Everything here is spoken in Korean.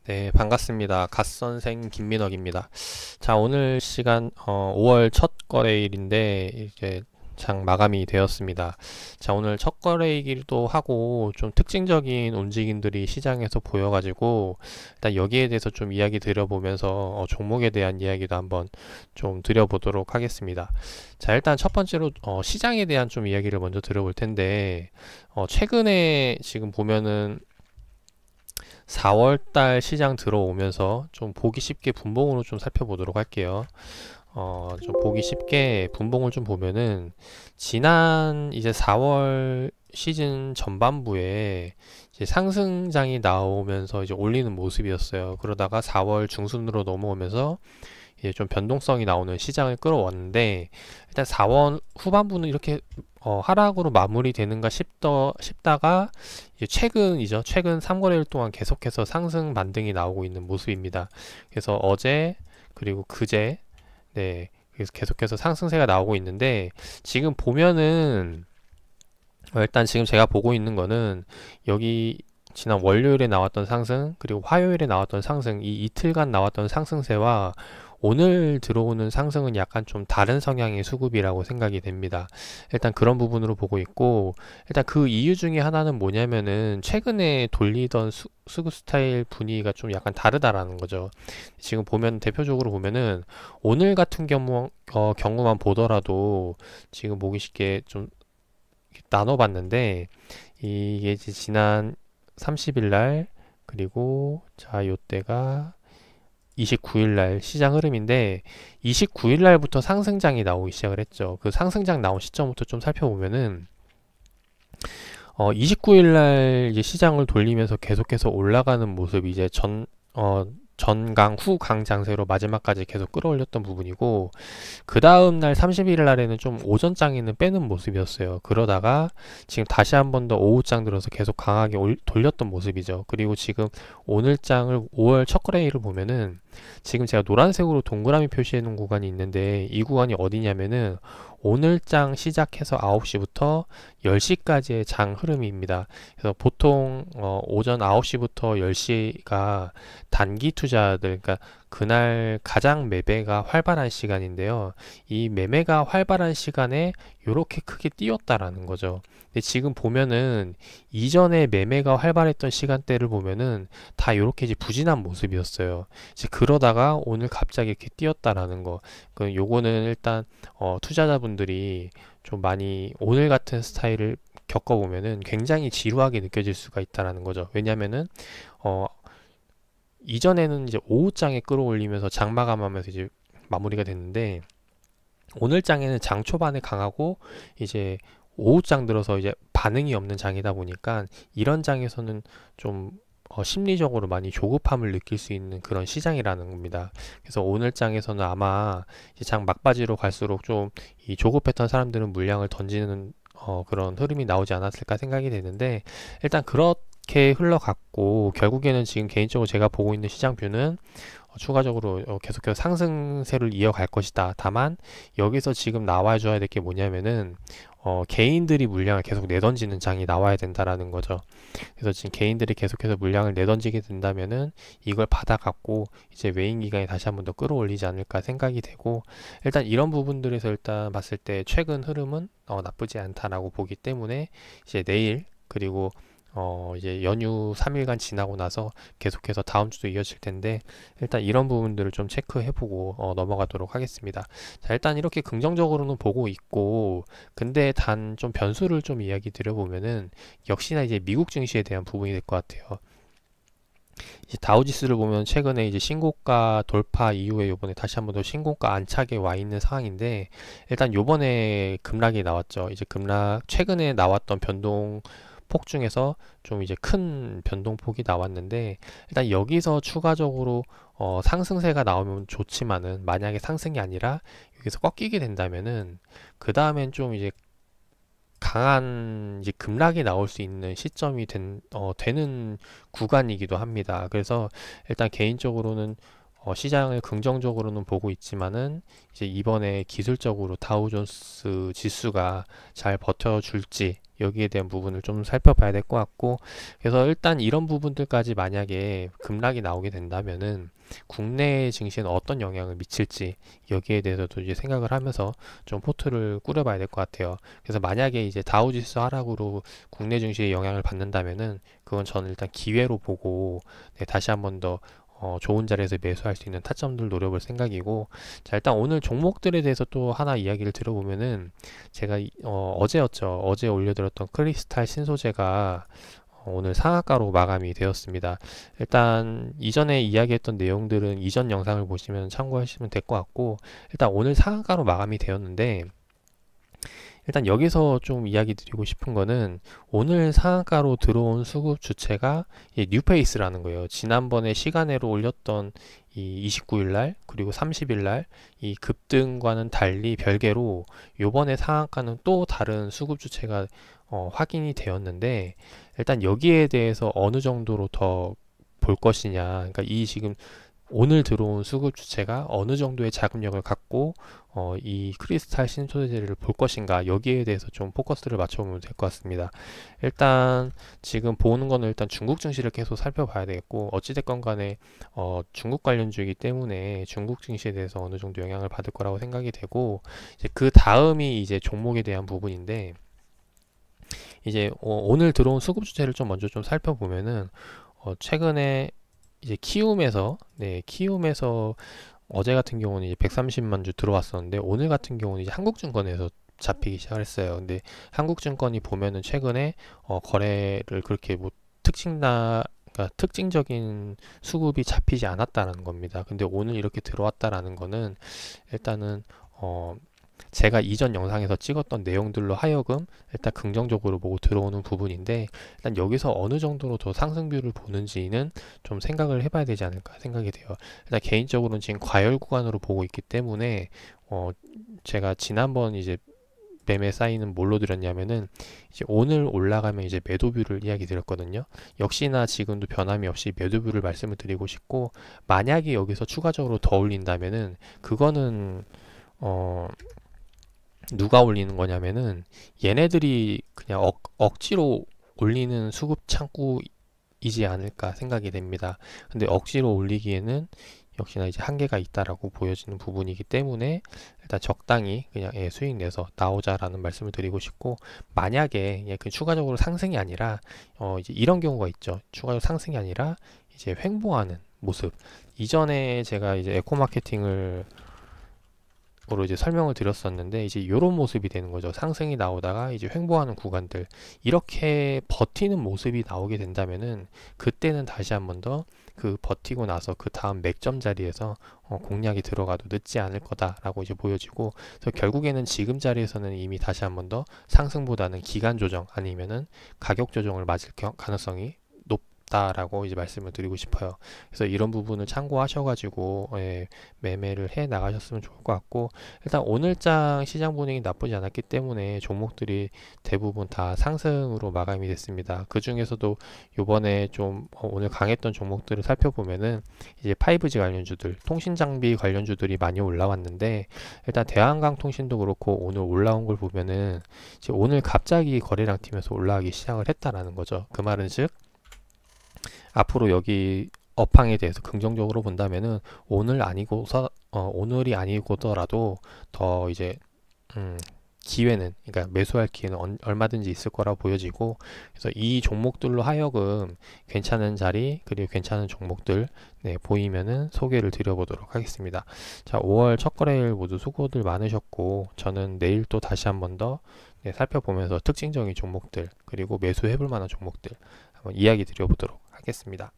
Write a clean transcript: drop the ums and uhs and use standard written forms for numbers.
네, 반갑습니다. 갓선생 김민혁입니다. 자, 오늘 시간 5월 첫 거래일인데 이제 장 마감이 되었습니다. 자, 오늘 첫 거래이기도 하고 좀 특징적인 움직임들이 시장에서 보여가지고 일단 여기에 대해서 좀 이야기 드려보면서 종목에 대한 이야기도 한번 좀 드려보도록 하겠습니다. 자, 일단 첫 번째로 시장에 대한 좀 이야기를 먼저 드려볼 텐데 최근에 지금 보면은 4월달 시장 들어오면서 좀 보기 쉽게 분봉으로 좀 살펴보도록 할게요. 좀 보기 쉽게 분봉을 좀 보면은 지난 이제 4월 시즌 전반부에 이제 상승장이 나오면서 이제 올리는 모습이었어요. 그러다가 4월 중순으로 넘어오면서 이제 좀 변동성이 나오는 시장을 끌어왔는데 일단 4월 후반부는 이렇게 하락으로 마무리되는가 싶다가 이제 최근 3거래일 동안 계속해서 상승 반등이 나오고 있는 모습입니다. 그래서 어제 그리고 그제 네, 그래서 계속해서 상승세가 나오고 있는데 지금 보면은 일단 지금 제가 보고 있는 거는 여기 지난 월요일에 나왔던 상승 그리고 화요일에 나왔던 상승 이 이틀간 나왔던 상승세와 오늘 들어오는 상승은 약간 좀 다른 성향의 수급이라고 생각이 됩니다. 일단 그런 부분으로 보고 있고 일단 그 이유 중에 하나는 뭐냐면은 최근에 돌리던 수급 스타일 분위기가 좀 약간 다르다라는 거죠. 지금 보면 대표적으로 보면은 오늘 같은 경우만 보더라도 지금 보기 쉽게 좀 나눠봤는데 이게 이제 지난 30일 날 그리고 자 요때가 29일 날 시장 흐름인데 29일 날부터 상승장이 나오기 시작을 했죠. 그 상승장 나온 시점부터 좀 살펴보면은 29일 날 이제 시장을 돌리면서 계속해서 올라가는 모습이 이제 전강 후강 장세로 마지막까지 계속 끌어올렸던 부분이고 그 다음날 31일 날에는 좀 오전장에는 빼는 모습이었어요. 그러다가 지금 다시 한 번 더 오후장 들어서 계속 강하게 돌렸던 모습이죠. 그리고 지금 오늘장을 5월 첫 거래일을 보면은 지금 제가 노란색으로 동그라미 표시해 놓은 구간이 있는데 이 구간이 어디냐면은 오늘장 시작해서 9시부터 10시까지의 장 흐름입니다. 그래서 보통 오전 9시부터 10시가 단기 투자들, 그러니까 그날 가장 매매가 활발한 시간인데요. 이 매매가 활발한 시간에 이렇게 크게 뛰었다라는 거죠. 근데 지금 보면은 이전에 매매가 활발했던 시간대를 보면은 다 이렇게 이제 부진한 모습이었어요. 이제 그러다가 오늘 갑자기 이렇게 뛰었다라는 거. 그 요거는 일단 투자자분들이 좀 많이 오늘 같은 스타일을 겪어보면은 굉장히 지루하게 느껴질 수가 있다라는 거죠. 왜냐면은 이전에는 이제 오후장에 끌어올리면서 장마감하면서 이제 마무리가 됐는데 오늘 장에는 장 초반에 강하고 이제 오후장 들어서 이제 반응이 없는 장이다 보니까 이런 장에서는 좀 심리적으로 많이 조급함을 느낄 수 있는 그런 시장이라는 겁니다. 그래서 오늘 장에서는 아마 이제 장 막바지로 갈수록 좀 이 조급했던 사람들은 물량을 던지는 그런 흐름이 나오지 않았을까 생각이 되는데 일단 그렇게 흘러갔고 결국에는 지금 개인적으로 제가 보고 있는 시장 뷰는 추가적으로 계속해서 상승세를 이어갈 것이다. 다만 여기서 지금 나와줘야 될 게 뭐냐면은 개인들이 물량을 계속 내던지는 장이 나와야 된다라는 거죠. 그래서 지금 개인들이 계속해서 물량을 내던지게 된다면은 이걸 받아갖고 이제 외인 기관이 다시 한번 더 끌어올리지 않을까 생각이 되고 일단 이런 부분들에서 일단 봤을 때 최근 흐름은 나쁘지 않다라고 보기 때문에 이제 내일 그리고 이제 연휴 3일간 지나고 나서 계속해서 다음 주도 이어질 텐데 일단 이런 부분들을 좀 체크해보고 넘어가도록 하겠습니다. 자, 일단 이렇게 긍정적으로는 보고 있고 근데 단 좀 변수를 좀 이야기 드려보면은 역시나 이제 미국 증시에 대한 부분이 될 것 같아요. 이제 다우지수를 보면 최근에 이제 신고가 돌파 이후에 요번에 다시 한번 더 신고가 안착에 와 있는 상황인데 일단 요번에 급락이 나왔죠. 이제 최근에 나왔던 변동 폭 중에서 좀 이제 큰 변동폭이 나왔는데 일단 여기서 추가적으로 상승세가 나오면 좋지만은 만약에 상승이 아니라 여기서 꺾이게 된다면은 그 다음엔 좀 이제 강한 이제 급락이 나올 수 있는 시점이 되는 구간이기도 합니다. 그래서 일단 개인적으로는 시장을 긍정적으로는 보고 있지만은 이제 이번에 기술적으로 다우존스 지수가 잘 버텨줄지 여기에 대한 부분을 좀 살펴봐야 될 것 같고, 그래서 일단 이런 부분들까지 만약에 급락이 나오게 된다면은 국내 증시에는 어떤 영향을 미칠지 여기에 대해서도 이제 생각을 하면서 좀 포트를 꾸려봐야 될 것 같아요. 그래서 만약에 이제 다우지수 하락으로 국내 증시에 영향을 받는다면은 그건 저는 일단 기회로 보고, 네, 다시 한번 더 좋은 자리에서 매수할 수 있는 타점들 노려볼 생각이고, 자, 일단 오늘 종목들에 대해서 또 하나 이야기를 들어보면은, 제가 어제였죠. 어제 올려드렸던 크리스탈 신소재가 오늘 상한가로 마감이 되었습니다. 일단 이전에 이야기했던 내용들은 이전 영상을 보시면 참고하시면 될 것 같고, 일단 오늘 상한가로 마감이 되었는데, 일단 여기서 좀 이야기 드리고 싶은 거는, 오늘 상한가로 들어온 수급 주체가 뉴페이스라는 거예요. 지난번에 시간으로 올렸던 이 29일날 그리고 30일날 이 급등과는 달리 별개로 요번에 상한가는 또 다른 수급 주체가 확인이 되었는데, 일단 여기에 대해서 어느 정도로 더 볼 것이냐, 그러니까 이 지금 오늘 들어온 수급 주체가 어느 정도의 자금력을 갖고 이 크리스탈 신소재를 볼 것인가, 여기에 대해서 좀 포커스를 맞춰보면 될 것 같습니다. 일단 지금 보는 거는 일단 중국 증시를 계속 살펴봐야 되겠고, 어찌됐건 간에 중국 관련주이기 때문에 중국 증시에 대해서 어느 정도 영향을 받을 거라고 생각이 되고, 이제 그 다음이 이제 종목에 대한 부분인데, 이제 오늘 들어온 수급 주체를 좀 먼저 좀 살펴보면은 최근에 이제 키움에서 어제 같은 경우는 이제 130만 주 들어왔었는데, 오늘 같은 경우는 이제 한국증권에서 잡히기 시작을 했어요. 근데 한국증권이 보면은 최근에 거래를 그렇게 뭐 그러니까 특징적인 수급이 잡히지 않았다는 겁니다. 근데 오늘 이렇게 들어왔다라는 거는 일단은 제가 이전 영상에서 찍었던 내용들로 하여금 일단 긍정적으로 보고 들어오는 부분인데, 일단 여기서 어느 정도로 더 상승률을 보는지는 좀 생각을 해봐야 되지 않을까 생각이 돼요. 일단 개인적으로는 지금 과열 구간으로 보고 있기 때문에 제가 지난번 이제 매매 사인은 뭘로 드렸냐면은, 이제 오늘 올라가면 이제 매도뷰를 이야기 드렸거든요. 역시나 지금도 변함이 없이 매도뷰를 말씀을 드리고 싶고, 만약에 여기서 추가적으로 더 올린다면은 그거는 누가 올리는 거냐면은 얘네들이 그냥 억지로 올리는 수급 창구이지 않을까 생각이 됩니다. 근데 억지로 올리기에는 역시나 이제 한계가 있다라고 보여지는 부분이기 때문에 일단 적당히 그냥 수익 내서 나오자라는 말씀을 드리고 싶고, 만약에 그 추가적으로 상승이 아니라 이제 이런 경우가 있죠. 추가적으로 상승이 아니라 이제 횡보하는 모습. 이전에 제가 이제 에코 마케팅을 으로 이제 설명을 드렸었는데, 이제 이런 모습이 되는 거죠. 상승이 나오다가 이제 횡보하는 구간들, 이렇게 버티는 모습이 나오게 된다면은 그때는 다시 한번 더 그 버티고 나서 그 다음 맥점 자리에서 공략이 들어가도 늦지 않을 거다라고 이제 보여지고, 그래서 결국에는 지금 자리에서는 이미 다시 한번 더 상승보다는 기간 조정 아니면은 가격 조정을 맞을 가능성이 다라고 이제 말씀을 드리고 싶어요. 그래서 이런 부분을 참고하셔가지고 매매를 해 나가셨으면 좋을 것 같고, 일단 오늘장 시장 분위기 나쁘지 않았기 때문에 종목들이 대부분 다 상승으로 마감이 됐습니다. 그 중에서도 요번에 좀 오늘 강했던 종목들을 살펴보면은 이제 5G 관련주들, 통신 장비 관련주들이 많이 올라왔는데, 일단 대한강통신도 그렇고 오늘 올라온 걸 보면은 이제 오늘 갑자기 거래량 튀면서 올라가기 시작을 했다라는 거죠. 그 말은 즉 앞으로 여기 업황에 대해서 긍정적으로 본다면은 오늘이 아니고더라도 더 이제 기회는, 그러니까 매수할 기회는 얼마든지 있을 거라 보여지고, 그래서 이 종목들로 하여금 괜찮은 자리 그리고 괜찮은 종목들 보이면은 소개를 드려보도록 하겠습니다. 자, 5월 첫 거래일 모두 수고들 많으셨고, 저는 내일 또 다시 한번 더 살펴보면서 특징적인 종목들 그리고 매수해볼 만한 종목들 한번 이야기 드려보도록 하겠습니다.